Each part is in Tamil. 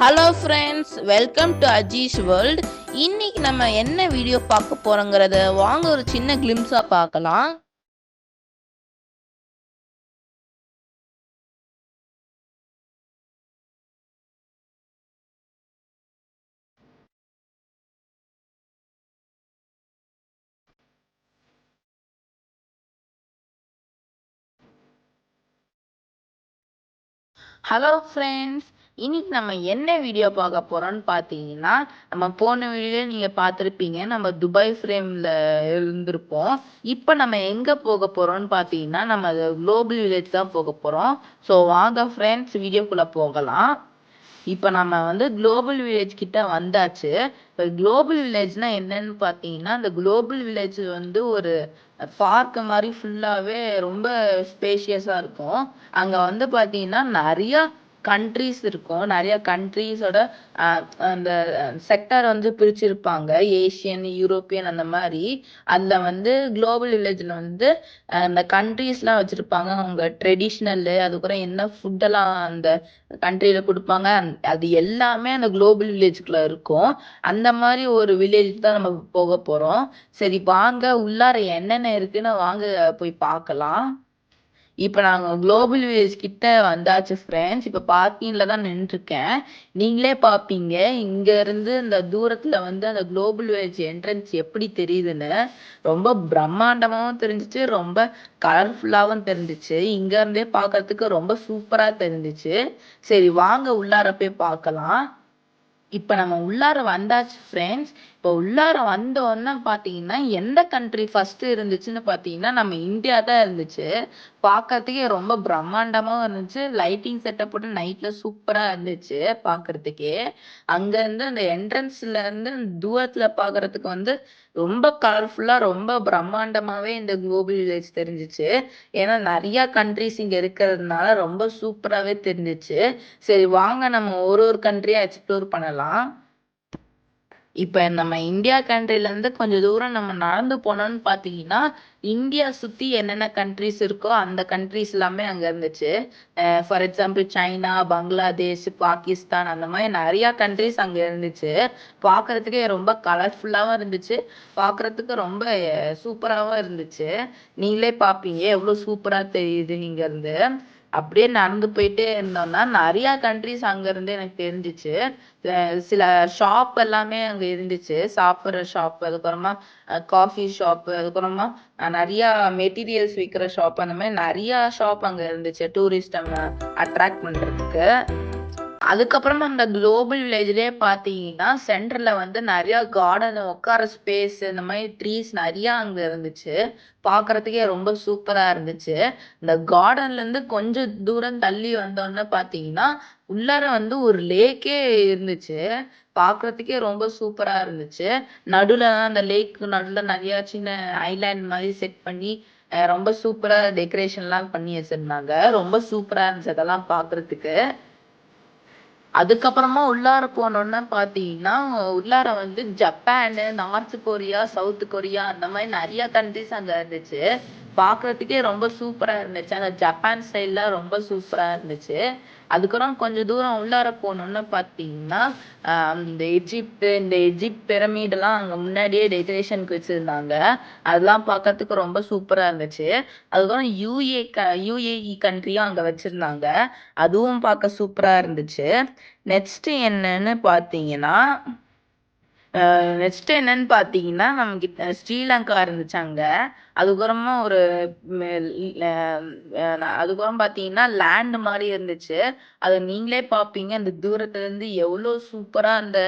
Hello friends, welcome to Aziz world. இன்னைக்கு நம்ம என்ன வீடியோ பார்க்க போறோங்கிறத வாங்க ஒரு சின்ன கிளிம்ஸா பார்க்கலாம். ஹலோ ஃப்ரெண்ட்ஸ், இன்னைக்கு நம்ம என்ன வீடியோ பார்க்க போறோம்னு பார்த்தீங்கன்னா, நம்ம போன வீடியோ நீங்க பார்த்துருப்பீங்க. நம்ம துபாய் ஃப்ரேம்ல இருந்திருப்போம். இப்போ நம்ம எங்க போக போறோம்னு பார்த்தீங்கன்னா, நம்ம குளோபல் வில்லேஜ் தான் போக போறோம். ஸோ வாங்க ஃப்ரெண்ட்ஸ், வீடியோக்குள்ள போகலாம். இப்போ நம்ம குளோபல் வில்லேஜ் கிட்ட வந்தாச்சு. இப்போ குளோபல் வில்லேஜ்னா என்னன்னு பார்த்தீங்கன்னா, அந்த குளோபல் வில்லேஜ் ஒரு பார்க் மாதிரி ஃபுல்லாவே ரொம்ப ஸ்பேஷியஸா இருக்கும். அங்க பார்த்தீங்கன்னா நிறைய கண்ட்ரீஸ் இருக்கும். நிறைய கண்ட்ரீஸோட அந்த செக்டார் பிரிச்சிருப்பாங்க. ஏசியன், யூரோப்பியன் அந்த மாதிரி. அதுல குளோபல் வில்லேஜ்ல அந்த கண்ட்ரீஸ்லாம் வச்சிருப்பாங்க. அவங்க ட்ரெடிஷ்னல், அதுக்கப்புறம் என்ன ஃபுட்டெல்லாம் அந்த கண்ட்ரியில கொடுப்பாங்க, அது எல்லாமே அந்த குளோபல் வில்லேஜ்குள்ள இருக்கும். அந்த மாதிரி ஒரு வில்லேஜ் தான் நம்ம போக போறோம். சரி வாங்க, உள்ளார என்னென்ன இருக்குன்னு வாங்க போய் பார்க்கலாம். இப்ப நாங்க குளோபல் வில்லேஜ் கிட்ட வந்தாச்சு ஃப்ரெண்ட்ஸ். இப்ப பார்க்கிங்ல தான் நின்றுருக்கேன். நீங்களே பார்ப்பீங்க இங்க இருந்து இந்த தூரத்துல அந்த குளோபல் வில்லேஜ் என்ட்ரன்ஸ் எப்படி தெரியுதுன்னு. ரொம்ப பிரம்மாண்டமாவும் தெரிஞ்சுச்சு, ரொம்ப கலர்ஃபுல்லாவும் தெரிஞ்சுச்சு. இங்க இருந்தே பார்க்கறதுக்கு ரொம்ப சூப்பரா தெரிஞ்சுச்சு. சரி வாங்க உள்ளார போய் பார்க்கலாம். இப்ப நம்ம உள்ளார வந்தாச்சு ஃப்ரெண்ட்ஸ். இப்போ உள்ளார வந்த உடனே பார்த்தீங்கன்னா, எந்த கண்ட்ரி ஃபர்ஸ்ட் இருந்துச்சுன்னு பார்த்தீங்கன்னா, நம்ம இந்தியா தான் இருந்துச்சு. பார்க்கறதுக்கே ரொம்ப பிரம்மாண்டமாவும் இருந்துச்சு. லைட்டிங் செட்டப் போட்டு நைட்ல சூப்பரா இருந்துச்சு பார்க்கறதுக்கே. அங்க இருந்து அந்த என்ட்ரன்ஸ்ல இருந்து தூரத்துல பார்க்கறதுக்கு ரொம்ப கலர்ஃபுல்லா, ரொம்ப பிரம்மாண்டமாவே இந்த குளோபல் வில்லேஜ் தெரிஞ்சுச்சு. ஏன்னா நிறைய கண்ட்ரிஸ் இங்க இருக்கிறதுனால ரொம்ப சூப்பராவே தெரிஞ்சுச்சு. சரி வாங்க நம்ம ஒரு ஒரு கண்ட்ரியா எக்ஸ்ப்ளோர் பண்ணலாம். இப்ப நம்ம இந்தியா கண்ட்ரில இருந்து கொஞ்சம் தூரம் நம்ம நடந்து போனோம்னு பார்த்தீங்கன்னா, இந்தியா சுத்தி என்னென்ன கண்ட்ரிஸ் இருக்கோ அந்த கண்ட்ரிஸ் எல்லாமே அங்க இருந்துச்சு. For example China, Bangladesh, Pakistan அந்த மாதிரி நிறைய கண்ட்ரிஸ் அங்க இருந்துச்சு. பார்க்கறதுக்கே ரொம்ப கலர்ஃபுல்லாவும் இருந்துச்சு. பார்க்கறதுக்கு ரொம்ப சூப்பராவும் இருந்துச்சு. நீங்களே பார்ப்பீங்க எவ்வளவு சூப்பரா தெரியுது இங்க இருந்து. அப்படியே நடந்து போயிட்டே இருந்தோம்னா நிறைய கண்ட்ரிஸ் அங்க இருந்து எனக்கு தெரிஞ்சுச்சு. சில ஷாப் எல்லாமே அங்க இருந்துச்சு. சாப்பிடுற ஷாப், அதுக்கப்புறமா காஃபி ஷாப், அதுக்கப்புறமா நிறைய மெட்டீரியல்ஸ் விற்கிற ஷாப், அந்த மாதிரி நிறைய ஷாப் அங்க இருந்துச்சு டூரிஸ்ட் அட்ராக்ட் பண்றதுக்கு. அதுக்கப்புறமா அந்த குளோபல் வில்லேஜ்லயே பார்த்தீங்கன்னா, சென்டர்ல நிறைய கார்டன், உட்கார ஸ்பேஸ், இந்த மாதிரி ட்ரீஸ் நிறைய அங்க இருந்துச்சு. பார்க்கறதுக்கே ரொம்ப சூப்பரா இருந்துச்சு. இந்த கார்டன்ல இருந்து கொஞ்சம் தூரம் தள்ளி வந்தோம்னே பார்த்தீங்கன்னா, உள்ளார ஒரு லேக்கே இருந்துச்சு. பார்க்கறதுக்கே ரொம்ப சூப்பரா இருந்துச்சு. நடுவுல அந்த லேக் நடுவுல நிறைய சின்ன ஐலேண்ட் மாதிரி செட் பண்ணி ரொம்ப சூப்பரா டெக்கரேஷன்லாம் பண்ணி வச்சிருந்தாங்க. ரொம்ப சூப்பரா இருந்துச்சு அதெல்லாம் பார்க்கறதுக்கு. அதுக்கப்புறமா உள்ளார போனோம்னா பார்த்தீங்கன்னா, உள்ளார Japan, north Korea, south Korea அந்த மாதிரி நிறைய கண்ட்ரிஸ் அங்க இருந்துச்சு. பார்க்கறதுக்கே ரொம்ப சூப்பரா இருந்துச்சு. அந்த ஜப்பான் ஸ்டைல்லாம் ரொம்ப சூப்பரா இருந்துச்சு. அதுக்கப்புறம் கொஞ்சம் தூரம் உள்ளார போனோம்னா பார்த்தீங்கன்னா, இந்த எஜிப்ட் பிரமிடெல்லாம் அங்க முன்னாடியே டெக்கரேஷனுக்கு வச்சிருந்தாங்க. அதெல்லாம் பார்க்கறதுக்கு ரொம்ப சூப்பரா இருந்துச்சு. அதுக்கப்புறம் யுஏஇ கண்ட்ரியும் அங்க வச்சிருந்தாங்க. அதுவும் பார்க்க சூப்பரா இருந்துச்சு. நெக்ஸ்ட் என்னன்னு பார்த்தீங்கன்னா நெக்ஸ்ட் என்னன்னு பார்த்தீங்கன்னா, நம்மகிட்ட ஸ்ரீலங்கா இருந்துச்சு அங்க. அதுக்கப்புறமா ஒரு அதுக்கப்புறம் பார்த்தீங்கன்னா லேண்ட் மாதிரி இருந்துச்சு. அது நீங்களே பார்ப்பீங்க அந்த தூரத்துல இருந்து எவ்வளோ சூப்பரா அந்த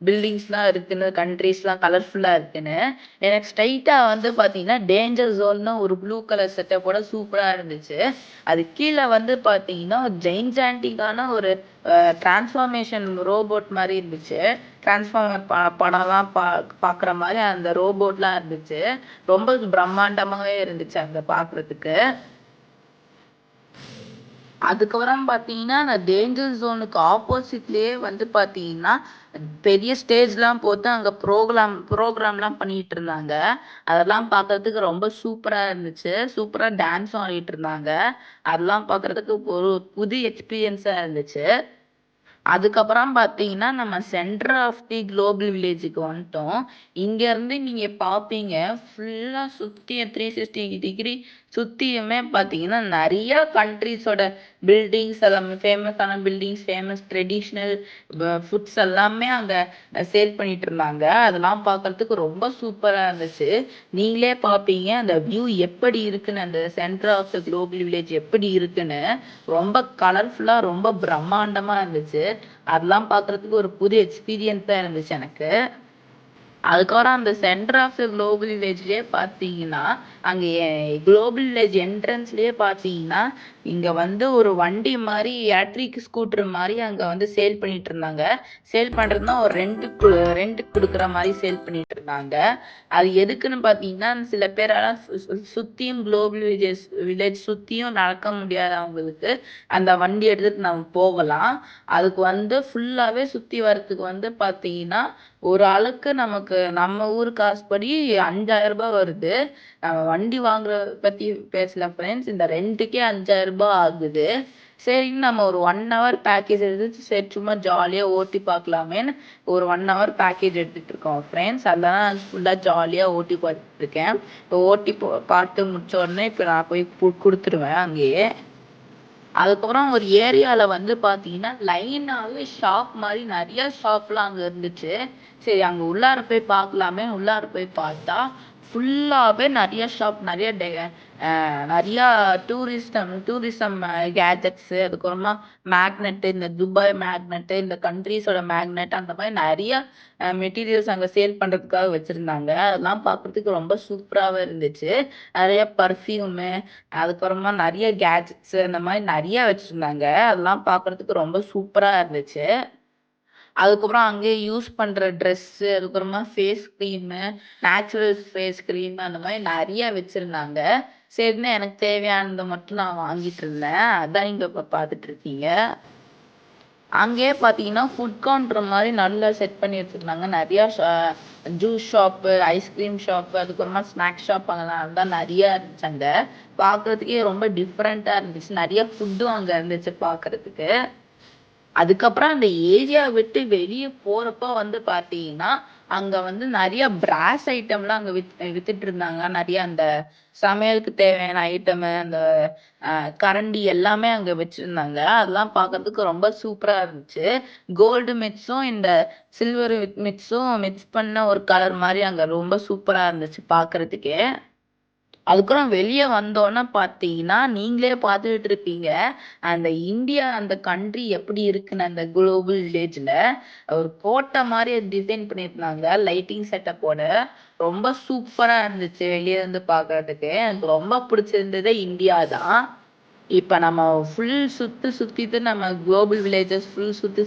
பில்டிங்ஸ்லாம் இருக்குன்னு, கண்ட்ரீஸ்லாம் கலர்ஃபுல்லா இருக்குன்னு. எனக்கு ஸ்ட்ரைட்டா பார்த்தீங்கன்னா டேஞ்சர் ஜோன்னு ஒரு ப்ளூ கலர் செட்டப்போட சூப்பரா இருந்துச்சு. அது கீழே பார்த்தீங்கன்னா ஜெயின்ஜாண்டிக்கான ஒரு டிரான்ஸ்ஃபார்மேஷன் ரோபோட் மாதிரி இருந்துச்சு. டிரான்ஸ்ஃபார்மர் படம்லாம் பார்க்குற மாதிரி அந்த ரோபோட்லாம் இருந்துச்சு. ரொம்ப பிரம்மாண்டமாவே இருந்துச்சு அங்க பார்க்கறதுக்கு. அதுக்கப்புறம் பார்த்தீங்கன்னா, அந்த டேஞ்சர் ஜோனுக்கு ஆப்போசிட்லயே பார்த்தீங்கன்னா, பெரிய ஸ்டேஜ்லாம் போட்டு அங்க ப்ரோகிராம்லாம் பண்ணிட்டு இருந்தாங்க. அதெல்லாம் பார்க்கறதுக்கு ரொம்ப சூப்பரா இருந்துச்சு. சூப்பரா டான்ஸும் ஆடிட்டு இருந்தாங்க. அதெல்லாம் பார்க்கறதுக்கு ஒரு புது எக்ஸ்பீரியன்ஸா இருந்துச்சு. அதுக்கப்புறம் பார்த்தீங்கன்னா, நம்ம சென்டர் ஆஃப் தி குளோபல் வில்லேஜுக்கு வந்துட்டோம். இங்கேருந்து நீங்க பார்ப்பீங்க, ஃபுல்லா சுத்தி 360 டிகிரி சுத்தியுமே பார்த்தீங்கன்னா, நெறைய கண்ட்ரீஸோட பில்டிங்ஸ் எல்லாமே ஃபேமஸான பில்டிங்ஸ், ஃபேமஸ் ட்ரெடிஷ்னல் ஃபுட்ஸ் எல்லாமே அங்க சேல் பண்ணிட்டு இருந்தாங்க. அதெல்லாம் பார்க்கறதுக்கு ரொம்ப சூப்பரா இருந்துச்சு. நீங்களே பார்ப்பீங்க, அந்த வியூ எப்படி இருக்குன்னு, அந்த centre of the global village எப்படி இருக்குன்னு. ரொம்ப கலர்ஃபுல்லா, ரொம்ப பிரம்மாண்டமா இருந்துச்சு. அதெல்லாம் பார்க்கறதுக்கு ஒரு புது எக்ஸ்பீரியன்ஸா இருந்துச்சு எனக்கு. அதுக்கப்புறம் அந்த சென்டர் ஆஃப் த குளோபல் வில்லேஜ்லயே பார்த்தீங்கன்னா, அங்க குளோபல் வில்லேஜ் என்ட்ரன்ஸ்லயே பார்த்தீங்கன்னா, இங்க வந்து ஒரு வண்டி மாரி எலக்ட்ரிக் ஸ்கூட்டர் மாரி அங்க வந்து சேல் பண்ணிட்டு இருந்தாங்க. சேல் பண்றதுன்னா ஒரு ரென்ட்டுக்கு குடுக்குற மாரி சேல் பண்ணிட்டு இருந்தாங்க. அது எதுக்குன்னு பார்த்தீங்கன்னா, சில பேரால சுத்தியும் குளோபல் வில்லேஜ் சுத்தியும் நடக்க முடியாதவங்களுக்கு அந்த வண்டி எடுத்துட்டு நம்ம போகலாம். அதுக்கு வந்து ஃபுல்லாவே சுத்தி வர்றதுக்கு வந்து பார்த்தீங்கன்னா, ஒரு ஆளுக்கு நமக்கு நம்ம ஊர் காசுபடி ரூ. 5,000 வருது. நம்ம வண்டி வாங்குறத பத்தி பேசல ஃப்ரெண்ட்ஸ். இந்த ரென்ட்டுக்கே ரூ. 5,000 ஆகுது. சரின்னு நம்ம ஒரு 1 ஹவர் பேக்கேஜ் எடுத்து சரி சும்மா ஜாலியா ஓட்டி பார்க்கலாமேன்னு ஒரு 1 ஹவர் பேக்கேஜ் எடுத்துட்டு இருக்கோம் ஃப்ரெண்ட்ஸ். அதெல்லாம் ஃபுல்லா ஜாலியா ஓட்டி பார்த்துட்டு இருக்கேன். இப்போ ஓட்டி பார்த்து முடிச்ச உடனே இப்போ நான் போய் குடுத்துருவேன் அங்கேயே. அதுக்கப்புறம் ஒரு ஏரியால வந்து பார்த்தீங்கன்னா, லைனாவே ஷாப் மாரி நெறைய ஷாப்லாம் அங்க இருந்துச்சு. சரி அங்க உள்ளார போய் பார்க்கலாமே, உள்ளார போய் பார்த்தா, ஃபுல்லாவே நெறைய ஷாப், நெறையா டூரிசம் கேஜெட்ஸு, அதுக்கப்புறமா மேக்னெட்டு, இந்த துபாய் மேக்னெட்டு, இந்த கண்ட்ரீஸோட மேக்னெட் அந்த மாரி நெறைய மெட்டீரியல்ஸ் அங்க சேல் பண்றதுக்காக வச்சிருந்தாங்க. அதெல்லாம் பார்க்கறதுக்கு ரொம்ப சூப்பராவே இருந்துச்சு. நெறைய பர்ஃப்யூமு, அதுக்கப்புறமா நெறைய கேட்ஜெட்ஸு அந்த மாரி நெறைய வச்சிருந்தாங்க. அதெல்லாம் பார்க்கறதுக்கு ரொம்ப சூப்பரா இருந்துச்சு. அதுக்கப்புறம் அங்கேயே யூஸ் பண்ற ட்ரெஸ்ஸு, அதுக்கப்புறமா face cream, natural face cream அந்த மாரி நெறைய வச்சிருந்தாங்க. சரின்னு எனக்கு தேவையானத மட்டும் நான் வாங்கிட்டு இருந்தேன். அதான் நீங்க இப்ப பார்த்துட்டு இருக்கீங்க. அங்கேயே பார்த்தீங்கன்னா, ஃபுட் கவுண்டர் மாரி நல்லா செட் பண்ணி வச்சிருந்தாங்க. நெறையா ஜூஸ் ஷாப்பு, ஐஸ்கிரீம் ஷாப்பு, அதுக்கப்புறமா ஸ்நாக்ஸ் ஷாப் அங்கலாம் தான் நெறையா இருந்துச்சு அங்க. பார்க்கறதுக்கே ரொம்ப டிஃப்ரெண்ட்டா இருந்துச்சு. நெறைய ஃபுட்டும் அங்க இருந்துச்சு பார்க்கறதுக்கு. அதுக்கப்புறம் அந்த ஏரியா விட்டு வெளிய போறப்ப வந்து பார்த்தீங்கன்னா, அங்க வந்து நெறைய பிராஸ் ஐட்டம்லாம் அங்க வித்துட்டு இருந்தாங்க. நெறைய அந்த சமையலுக்கு தேவையான ஐட்டமு, அந்த கரண்டி எல்லாமே அங்க வச்சிருந்தாங்க. அதெல்லாம் பார்க்கறதுக்கு ரொம்ப சூப்பரா இருந்துச்சு. கோல்டு மிக்ஸும், இந்த சில்வர் மிக்ஸும் மிக்ஸ் பண்ண ஒரு கலர் மாரி அங்க ரொம்ப சூப்பரா இருந்துச்சு பார்க்கறதுக்கே. அதுக்கப்புறம் வெளிய வந்தோன்ன பார்த்தீங்கன்னா, நீங்களே பார்த்துட்டு இருப்பீங்க. அந்த இந்தியா அந்த கண்ட்ரி எப்படி இருக்குன்னு அந்த குளோபல் வில்லேஜ்ல. ஒரு கோட்டை மாரி டிசைன் பண்ணியிருந்தாங்க. லைட்டிங் செட்டப்போட. ரொம்ப சூப்பரா இருந்துச்சு வெளிய இருந்து பார்க்கறதுக்கு. எனக்கு ரொம்ப பிடிச்சிருந்ததே இந்தியா தான். இப்ப நம்ம சுத்திட்டு நம்ம குளோபல் வில்லேஜஸ்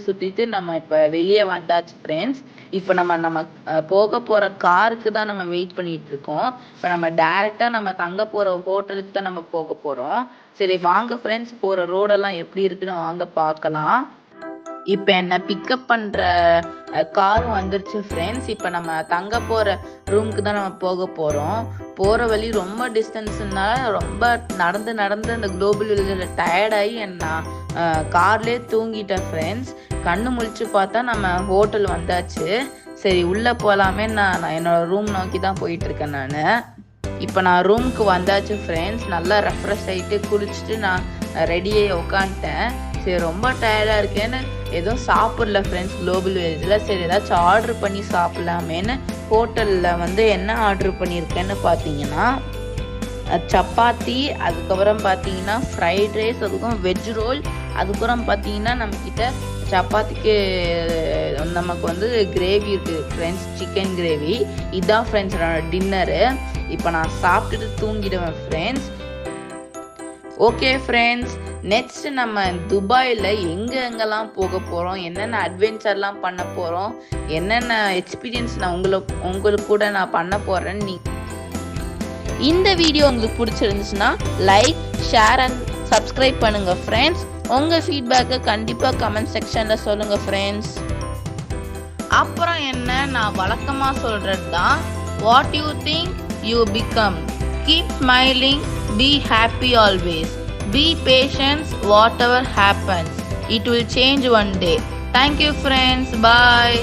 சுத்திட்டு நம்ம இப்ப வெளிய வந்தாச்சு ஃப்ரெண்ட்ஸ். இப்ப நம்ம நம்ம போக போற காருக்கு தான் நம்ம வெயிட் பண்ணிட்டு இருக்கோம். இப்ப நம்ம டைரக்ட்டா நம்ம தங்க போற ஹோட்டலுக்கு தான் நம்ம போக போறோம். சரி வாங்க ஃப்ரெண்ட்ஸ், போற ரோடெல்லாம் எப்படி இருக்குன்னு வாங்க பார்க்கலாம். இப்ப என்ன பிக்கப் பண்ற கார் வந்துருச்சு ஃப்ரெண்ட்ஸ். இப்ப நம்ம தங்க போற ரூமுக்கு தான் நம்ம போக போறோம். போற வழி ரொம்ப டிஸ்டன்ஸ்னால ரொம்ப நடந்து அந்த குளோபல் வில்லேஜ்ல டயர்ட் ஆகி நான் கார்லயே தூங்கிட்டேன் ஃப்ரெண்ட்ஸ். கண்ணு முழிச்சு பார்த்தா நம்ம ஹோட்டல் வந்தாச்சு. சரி உள்ள போலாமே, நான் என்னோட ரூம் நோக்கி தான் போயிட்டு இருக்கேன் நானு. இப்போ நான் ரூமுக்கு வந்தாச்சு ஃப்ரெண்ட்ஸ். நல்லா ரெஃப்ரெஷ் ஆகிட்டு குளிச்சுட்டு நான் ரெடியாகி உட்காந்துட்டேன். சரி ரொம்ப டயர்டாக இருக்கேன்னு எதுவும் சாப்பிடல ஃப்ரெண்ட்ஸ் குளோபல் வில்லேஜில். சரி ஏதாச்சும் ஆர்டர் பண்ணி சாப்பிட்லாமேன்னு ஹோட்டலில் வந்து என்ன ஆர்டர் பண்ணியிருக்கேன்னு பார்த்தீங்கன்னா, சப்பாத்தி, அதுக்கப்புறம் பார்த்தீங்கன்னா ஃப்ரைட் ரைஸ், அதுக்கப்புறம் வெஜ் ரோல், அதுக்கப்புறம் பார்த்தீங்கன்னா நம்மக்கிட்ட சப்பாத்திக்கு நமக்கு வந்து கிரேவி இருக்குது ஃப்ரெண்ட்ஸ், சிக்கன் கிரேவி. இதுதான் ஃப்ரெண்ட்ஸ் என்னோட டின்னரு. இப்போ நான் சாப்பிட்டுட்டு தூங்கிடுவேன் ஃப்ரெண்ட்ஸ். ஓகே ஃப்ரெண்ட்ஸ், நெக்ஸ்ட் நம்ம துபாயில் எங்கெங்கெல்லாம் போக போகிறோம், என்னென்ன அட்வென்ச்சர்லாம் பண்ண போகிறோம், என்னென்ன எக்ஸ்பீரியன்ஸ் நான் உங்களுக்கு கூட நான் பண்ண போகிறேன்னு இந்த வீடியோ உங்களுக்கு பிடிச்சிருந்துச்சுன்னா லைக், ஷேர் அண்ட் சப்ஸ்கிரைப் பண்ணுங்கள் ஃப்ரெண்ட்ஸ். உங்கள் ஃபீட்பேக்கை கண்டிப்பாக கமெண்ட் செக்ஷனில் சொல்லுங்கள் ஃப்ரெண்ட்ஸ். அப்புறம் என்ன, நான் வழக்கமாக சொல்கிறது தான், what you think you become. Keep smiling, be happy always, be patient, whatever happens, it will change one day. Thank you friends, bye.